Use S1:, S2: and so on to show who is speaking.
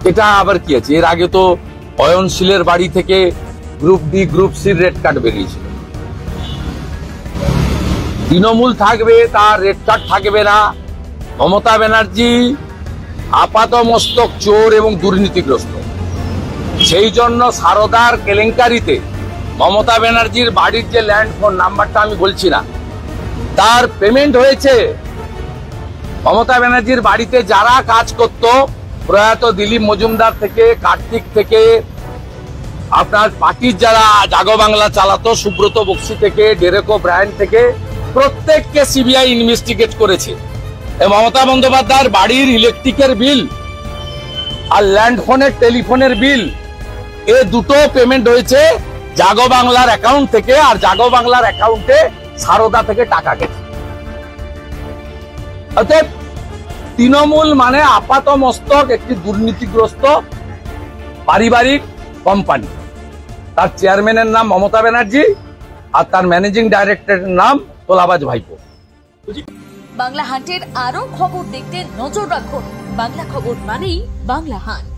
S1: এটা আবার কি আছে? এর আগে তো অয়নশীলের বাড়ি থেকে গ্রুপ ডি গ্রুপ সির রেড কার্ড বেরিয়েছিল। তৃণমূল থাকবে, তার রেড কার্ড থাকবে না। মমতা ব্যানার্জি আপাত মস্তক চোর এবং দুর্নীতিগ্রস্ত। সেই জন্য সারদার কেলেঙ্কারিতে মমতা ব্যানার্জির বাড়ির যে ল্যান্ড ফোন নাম্বারটা আমি বলছি না, তার পেমেন্ট হয়েছে। মমতা ব্যানার্জির বাড়িতে যারা কাজ করত, প্রয়াত দিলীপ মজুমদার থেকে, কার্তিক থেকে, আপনার পার্টির যারা জাগো বাংলা চালাতো, সুব্রত বক্সি থেকে, ডেরেকো ব্রায়ান থেকে, প্রত্যেককে সিবিআই ইনভেস্টিগেট করেছে। মমতা বন্দ্যোপাধ্যায়ের বাড়ির ইলেকট্রিকের বিল আর ল্যান্ড ফোনের টেলিফোনের বিল, এ দুটো পেমেন্ট হয়েছে জাগো বাংলার অ্যাকাউন্ট থেকে, আর জাগো বাংলার অ্যাকাউন্টে সারদা থেকে টাকা গেছে। অতএব তৃণমূল মানে আপাত মস্তক একটি দুর্নীতিগ্রস্ত পারিবারিক কোম্পানি। তার চেয়ারম্যানের নাম মমতা ব্যানার্জি, আর তার ম্যানেজিং ডাইরেক্টরের নাম তোলাবাজ ভাইপো।
S2: বাংলা হান্টের আরো খবর দেখতে নজর রাখুন। বাংলা খবর মানেই বাংলা হান্ট।